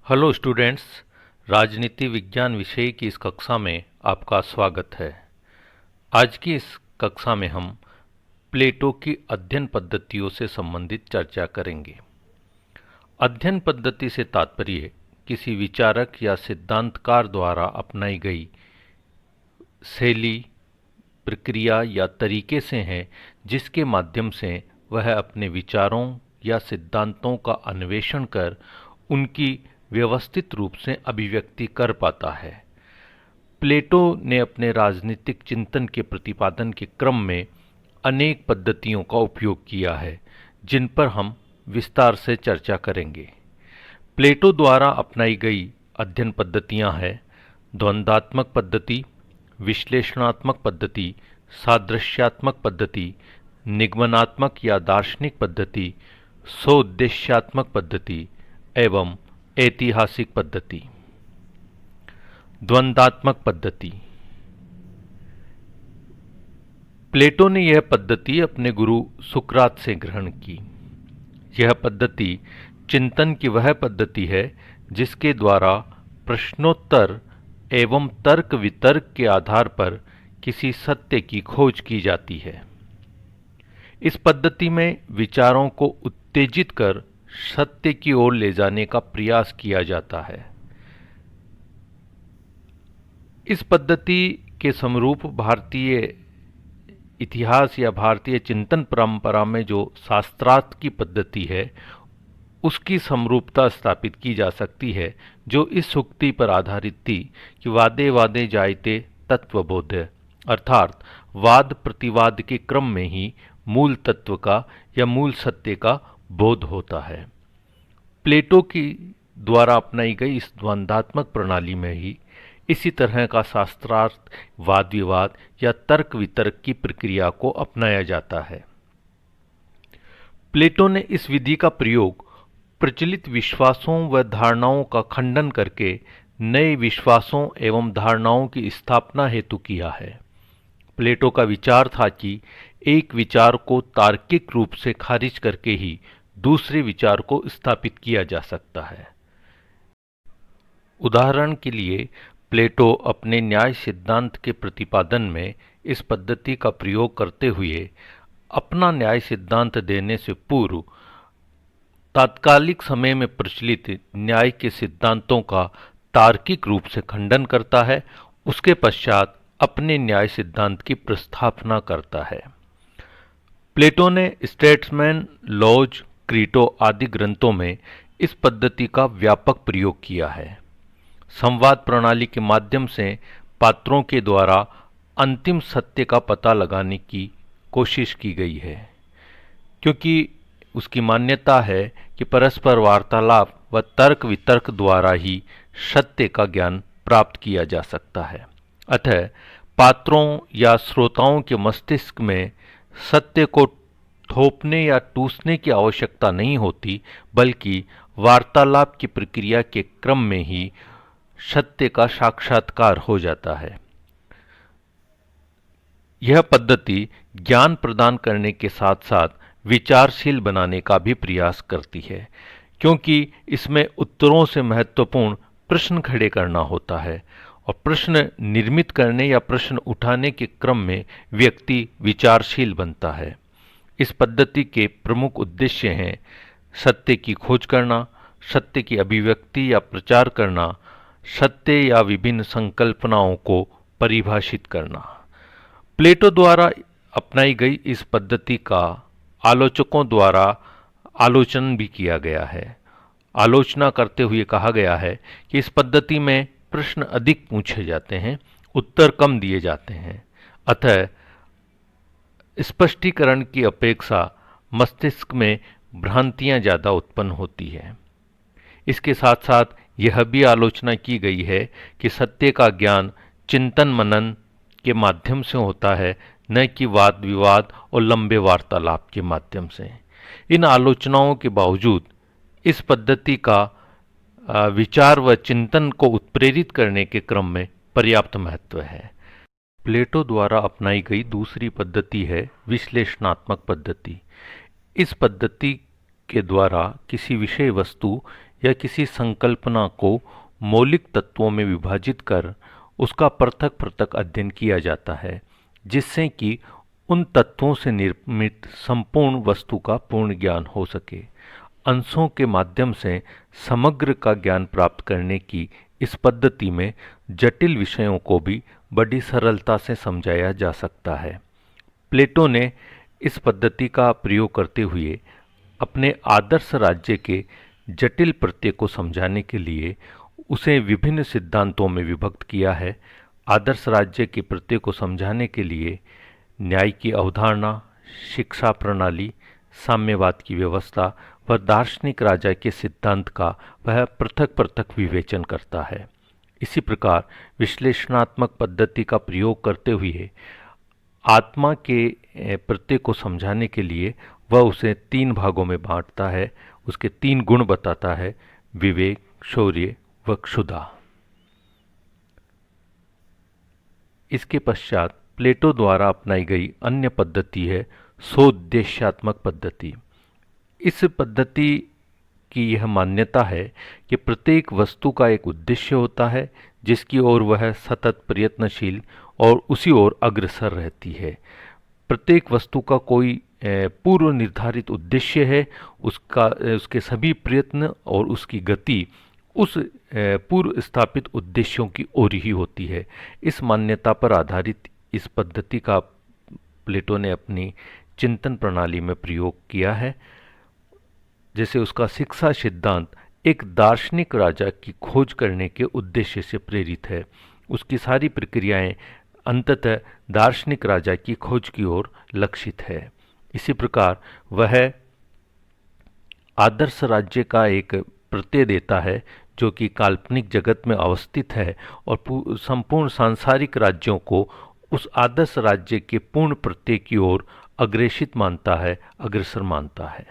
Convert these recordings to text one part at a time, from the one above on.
Hello students, राजनीति विज्ञान विषय की इस कक्षा में आपका स्वागत है। आज की इस कक्षा में हम प्लेटो की अध्ययन पद्धतियों से संबंधित चर्चा करेंगे। अध्ययन पद्धति से तात्पर्य किसी विचारक या सिद्धांतकार द्वारा अपनाई गई शैली, प्रक्रिया या तरीके से है जिसके माध्यम से वह अपने विचारों या सिद्धांतों का अन्वेषण कर उनकी व्यवस्थित रूप से अभिव्यक्ति कर पाता है। प्लेटो ने अपने राजनीतिक चिंतन के प्रतिपादन के क्रम में अनेक पद्धतियों का उपयोग किया है, जिन पर हम विस्तार से चर्चा करेंगे। प्लेटो द्वारा अपनाई गई अध्ययन पद्धतियां हैं द्वंद्वात्मक पद्धति, विश्लेषणात्मक पद्धति, सादृश्यात्मक पद्धति, निगमनात्मक या दार्शनिक पद्धति, सोद्देश्यात्मक पद्धति एवं ऐतिहासिक पद्धति। द्वंद्वात्मक पद्धति। प्लेटो ने यह पद्धति अपने गुरु सुकरात से ग्रहण की। यह पद्धति चिंतन की वह पद्धति है जिसके द्वारा प्रश्नोत्तर एवं तर्क वितर्क के आधार पर किसी सत्य की खोज की जाती है। इस पद्धति में विचारों को उत्तेजित कर सत्य की ओर ले जाने का प्रयास किया जाता है। इस पद्धति के समरूप भारतीय इतिहास या भारतीय चिंतन परंपरा में जो शास्त्रार्थ की पद्धति है, उसकी समरूपता स्थापित की जा सकती है, जो इस सूक्ति पर आधारित थी कि वादे वादे जायते तत्वबोध, अर्थात वाद प्रतिवाद के क्रम में ही मूल तत्व का या मूल सत्य का बोध होता है। प्लेटो की द्वारा अपनाई गई इस द्वंद्वात्मक प्रणाली में ही इसी तरह का शास्त्रार्थ, वाद विवाद या तर्क वितर्क की प्रक्रिया को अपनाया जाता है। प्लेटो ने इस विधि का प्रयोग प्रचलित विश्वासों व धारणाओं का खंडन करके नए विश्वासों एवं धारणाओं की स्थापना हेतु किया है। प्लेटो का विचार था कि एक विचार को तार्किक रूप से खारिज करके ही दूसरे विचार को स्थापित किया जा सकता है। उदाहरण के लिए प्लेटो अपने न्याय सिद्धांत के प्रतिपादन में इस पद्धति का प्रयोग करते हुए अपना न्याय सिद्धांत देने से पूर्व तात्कालिक समय में प्रचलित न्याय के सिद्धांतों का तार्किक रूप से खंडन करता है। उसके पश्चात अपने न्याय सिद्धांत की प्रस्थापना करता है। प्लेटो ने स्टेट्समैन, लॉज, क्रीटो आदि ग्रंथों में इस पद्धति का व्यापक प्रयोग किया है। संवाद प्रणाली के माध्यम से पात्रों के द्वारा अंतिम सत्य का पता लगाने की कोशिश की गई है, क्योंकि उसकी मान्यता है कि परस्पर वार्तालाप व तर्क वितर्क द्वारा ही सत्य का ज्ञान प्राप्त किया जा सकता है। अतः पात्रों या श्रोताओं के मस्तिष्क में सत्य को थोपने या टूसने की आवश्यकता नहीं होती, बल्कि वार्तालाप की प्रक्रिया के क्रम में ही सत्य का साक्षात्कार हो जाता है। यह पद्धति ज्ञान प्रदान करने के साथ साथ विचारशील बनाने का भी प्रयास करती है, क्योंकि इसमें उत्तरों से महत्वपूर्ण प्रश्न खड़े करना होता है और प्रश्न निर्मित करने या प्रश्न उठाने के क्रम में व्यक्ति विचारशील बनता है। इस पद्धति के प्रमुख उद्देश्य हैं सत्य की खोज करना, सत्य की अभिव्यक्ति या प्रचार करना, सत्य या विभिन्न संकल्पनाओं को परिभाषित करना। प्लेटो द्वारा अपनाई गई इस पद्धति का आलोचकों द्वारा आलोचन भी किया गया है। आलोचना करते हुए कहा गया है कि इस पद्धति में प्रश्न अधिक पूछे जाते हैं, उत्तर कम दिए जाते हैं। अतः स्पष्टीकरण की अपेक्षा मस्तिष्क में भ्रांतियां ज़्यादा उत्पन्न होती है। इसके साथ साथ यह भी आलोचना की गई है कि सत्य का ज्ञान चिंतन मनन के माध्यम से होता है, न कि वाद विवाद और लंबे वार्तालाप के माध्यम से। इन आलोचनाओं के बावजूद इस पद्धति का विचार व चिंतन को उत्प्रेरित करने के क्रम में पर्याप्त महत्व है। प्लेटो द्वारा अपनाई गई दूसरी पद्धति है विश्लेषणात्मक पद्धति। इस पद्धति के द्वारा किसी विषय वस्तु या किसी संकल्पना को मौलिक तत्वों में विभाजित कर उसका पृथक पृथक अध्ययन किया जाता है, जिससे कि उन तत्वों से निर्मित संपूर्ण वस्तु का पूर्ण ज्ञान हो सके। अंशों के माध्यम से समग्र का ज्ञान प्राप्त करने की इस पद्धति में जटिल विषयों को भी बड़ी सरलता से समझाया जा सकता है। प्लेटो ने इस पद्धति का प्रयोग करते हुए अपने आदर्श राज्य के जटिल प्रत्यय को समझाने के लिए उसे विभिन्न सिद्धांतों में विभक्त किया है। आदर्श राज्य के प्रत्यय को समझाने के लिए न्याय की अवधारणा, शिक्षा प्रणाली, साम्यवाद की व्यवस्था व दार्शनिक राजा के सिद्धांत का वह पृथक पृथक विवेचन करता है। इसी प्रकार विश्लेषणात्मक पद्धति का प्रयोग करते हुए आत्मा के प्रत्यय को समझाने के लिए वह उसे 3 भागों में बांटता है। उसके 3 गुण बताता है: विवेक, शौर्य व क्षुधा। इसके पश्चात प्लेटो द्वारा अपनाई गई अन्य पद्धति है सोद्देश्यात्मक पद्धति। इस पद्धति की यह मान्यता है कि प्रत्येक वस्तु का एक उद्देश्य होता है जिसकी ओर वह सतत प्रयत्नशील और उसी ओर अग्रसर रहती है। प्रत्येक वस्तु का कोई पूर्व निर्धारित उद्देश्य है, उसके सभी प्रयत्न और उसकी गति उस पूर्व स्थापित उद्देश्यों की ओर ही होती है। इस मान्यता पर आधारित इस पद्धति का प्लेटो ने अपनी चिंतन प्रणाली में प्रयोग किया है। जैसे उसका शिक्षा सिद्धांत एक दार्शनिक राजा की खोज करने के उद्देश्य से प्रेरित है। उसकी सारी प्रक्रियाएं अंततः दार्शनिक राजा की खोज की ओर लक्षित है। इसी प्रकार वह आदर्श राज्य का एक प्रत्यय देता है जो कि काल्पनिक जगत में अवस्थित है और संपूर्ण सांसारिक राज्यों को उस आदर्श राज्य के पूर्ण प्रत्यय की ओर अग्रेसित मानता है, अग्रसर मानता है।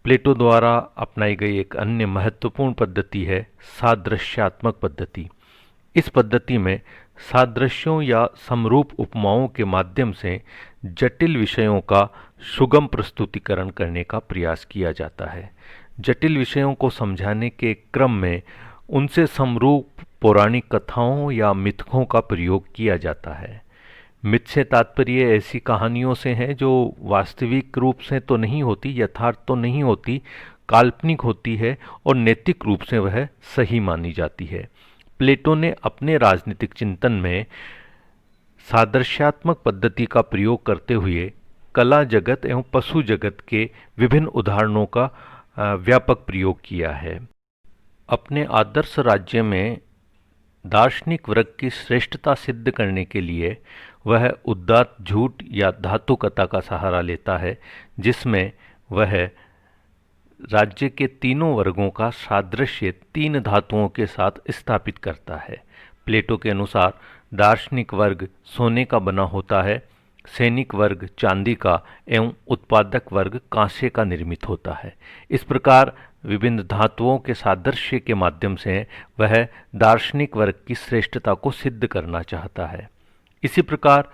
प्लेटो द्वारा अपनाई गई एक अन्य महत्वपूर्ण पद्धति है सादृश्यात्मक पद्धति। इस पद्धति में सादृश्यों या समरूप उपमाओं के माध्यम से जटिल विषयों का सुगम प्रस्तुतिकरण करने का प्रयास किया जाता है। जटिल विषयों को समझाने के क्रम में उनसे समरूप पौराणिक कथाओं या मिथकों का प्रयोग किया जाता है। मिथ से तात्पर्य ऐसी कहानियों से है जो वास्तविक रूप से तो नहीं होती, यथार्थ तो नहीं होती, काल्पनिक होती है और नैतिक रूप से वह सही मानी जाती है। प्लेटो ने अपने राजनीतिक चिंतन में सादृश्यात्मक पद्धति का प्रयोग करते हुए कला जगत एवं पशु जगत के विभिन्न उदाहरणों का व्यापक प्रयोग किया है। अपने आदर्श राज्य में दार्शनिक वर्ग की श्रेष्ठता सिद्ध करने के लिए वह उदात्त झूठ या धातु कथा का सहारा लेता है, जिसमें वह राज्य के तीनों वर्गों का सादृश्य 3 धातुओं के साथ स्थापित करता है। प्लेटो के अनुसार दार्शनिक वर्ग सोने का बना होता है, सैनिक वर्ग चांदी का एवं उत्पादक वर्ग कांसे का निर्मित होता है। इस प्रकार विभिन्न धातुओं के सादृश्य के माध्यम से वह दार्शनिक वर्ग की श्रेष्ठता को सिद्ध करना चाहता है। इसी प्रकार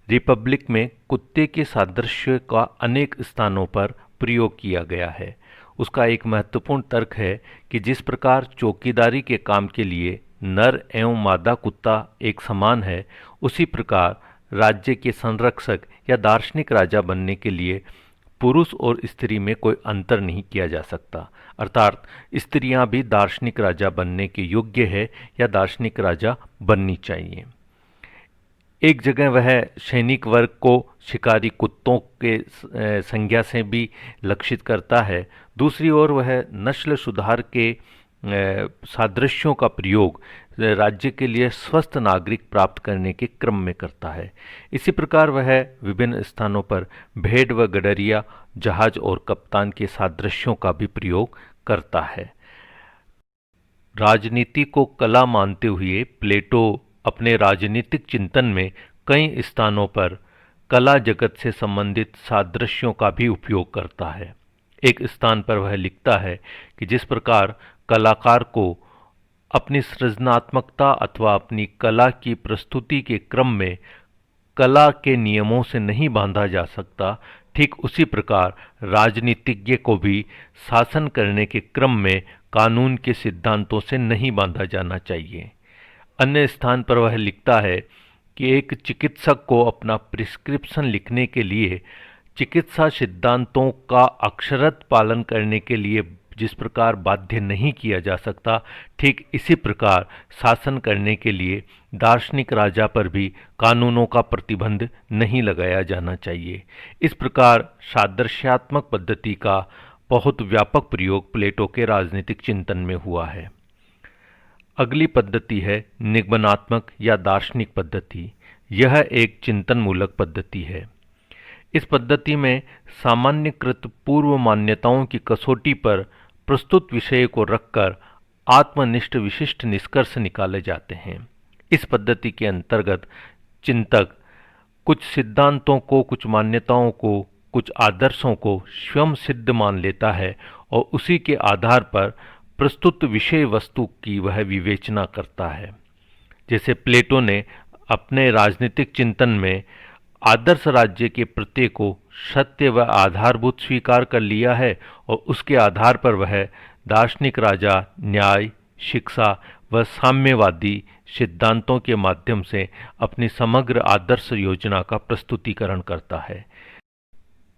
रिपब्लिक में कुत्ते के सादृश्य का अनेक स्थानों पर प्रयोग किया गया है। उसका एक महत्वपूर्ण तर्क है कि जिस प्रकार चौकीदारी के काम के लिए नर एवं मादा कुत्ता एक समान है, उसी प्रकार राज्य के संरक्षक या दार्शनिक राजा बनने के लिए पुरुष और स्त्री में कोई अंतर नहीं किया जा सकता। अर्थात स्त्रियां भी दार्शनिक राजा बनने के योग्य है या दार्शनिक राजा बननी चाहिए। एक जगह वह सैनिक वर्ग को शिकारी कुत्तों के संज्ञा से भी लक्षित करता है, दूसरी ओर वह नस्ल सुधार के सादृश्यों का प्रयोग राज्य के लिए स्वस्थ नागरिक प्राप्त करने के क्रम में करता है। इसी प्रकार वह विभिन्न स्थानों पर भेड़ व गडरिया, जहाज और कप्तान के सादृश्यों का भी प्रयोग करता है। राजनीति को कला मानते हुए प्लेटो अपने राजनीतिक चिंतन में कई स्थानों पर कला जगत से संबंधित सादृश्यों का भी उपयोग करता है। एक स्थान पर वह लिखता है कि जिस प्रकार कलाकार को अपनी सृजनात्मकता अथवा अपनी कला की प्रस्तुति के क्रम में कला के नियमों से नहीं बांधा जा सकता, ठीक उसी प्रकार राजनीतिज्ञ को भी शासन करने के क्रम में कानून के सिद्धांतों से नहीं बांधा जाना चाहिए। अन्य स्थान पर वह लिखता है कि एक चिकित्सक को अपना प्रिस्क्रिप्शन लिखने के लिए चिकित्सा सिद्धांतों का अक्षरशः पालन करने के लिए जिस प्रकार बाध्य नहीं किया जा सकता, ठीक इसी प्रकार शासन करने के लिए दार्शनिक राजा पर भी कानूनों का प्रतिबंध नहीं लगाया जाना चाहिए। इस प्रकार सादृश्यात्मक पद्धति का बहुत व्यापक प्रयोग प्लेटो के राजनीतिक चिंतन में हुआ है। अगली पद्धति है निगमनात्मक या दार्शनिक पद्धति। यह एक चिंतनमूलक पद्धति है। इस पद्धति में सामान्यकृत पूर्व मान्यताओं की कसौटी पर प्रस्तुत विषय को रखकर आत्मनिष्ठ विशिष्ट निष्कर्ष निकाले जाते हैं। इस पद्धति के अंतर्गत चिंतक कुछ सिद्धांतों को, कुछ मान्यताओं को, कुछ आदर्शों को स्वयं सिद्ध मान लेता है और उसी के आधार पर प्रस्तुत विषय वस्तु की वह विवेचना करता है। जैसे प्लेटो ने अपने राजनीतिक चिंतन में आदर्श राज्य के प्रत्यय को सत्य व आधारभूत स्वीकार कर लिया है और उसके आधार पर वह दार्शनिक राजा न्याय, शिक्षा व साम्यवादी सिद्धांतों के माध्यम से अपनी समग्र आदर्श योजना का प्रस्तुतिकरण करता है।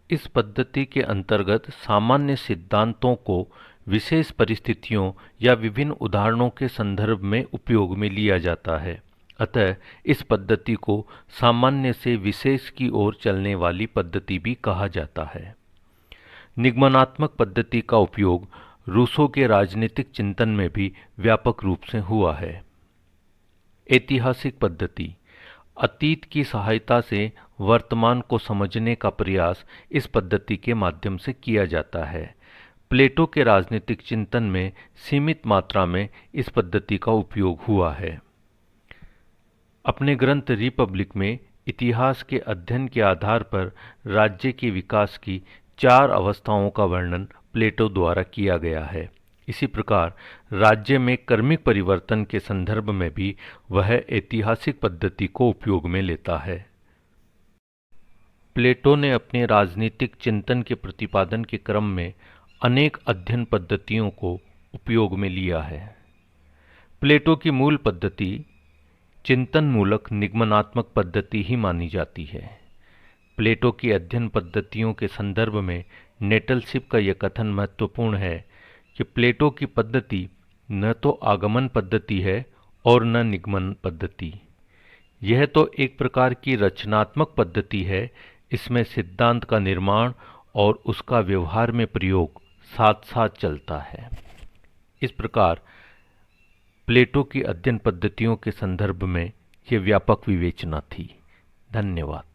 इस पद्धति के अंतर्गत सामान्य सिद्धांतों को विशेष परिस्थितियों या विभिन्न उदाहरणों के संदर्भ में उपयोग में लिया जाता है। अतः इस पद्धति को सामान्य से विशेष की ओर चलने वाली पद्धति भी कहा जाता है। निगमनात्मक पद्धति का उपयोग रूसो के राजनीतिक चिंतन में भी व्यापक रूप से हुआ है। ऐतिहासिक पद्धति अतीत की सहायता से वर्तमान को समझने का प्रयास इस पद्धति के माध्यम से किया जाता है। प्लेटो के राजनीतिक चिंतन में सीमित मात्रा में इस पद्धति का उपयोग हुआ है। अपने ग्रंथ रिपब्लिक में इतिहास के अध्ययन के आधार पर राज्य के विकास की 4 अवस्थाओं का वर्णन प्लेटो द्वारा किया गया है। इसी प्रकार राज्य में कर्मिक परिवर्तन के संदर्भ में भी वह ऐतिहासिक पद्धति को उपयोग में लेता है। प्लेटो ने अपने राजनीतिक चिंतन के प्रतिपादन के क्रम में अनेक अध्ययन पद्धतियों को उपयोग में लिया है। प्लेटो की मूल पद्धति चिंतनमूलक निगमनात्मक पद्धति ही मानी जाती है। प्लेटो की अध्ययन पद्धतियों के संदर्भ में नेटलशिप का यह कथन महत्वपूर्ण है कि प्लेटो की पद्धति न तो आगमन पद्धति है और न निगमन पद्धति। यह तो एक प्रकार की रचनात्मक पद्धति है। इसमें सिद्धांत का निर्माण और उसका व्यवहार में प्रयोग साथ साथ चलता है। इस प्रकार प्लेटो की अध्ययन पद्धतियों के संदर्भ में यह व्यापक विवेचना थी। धन्यवाद।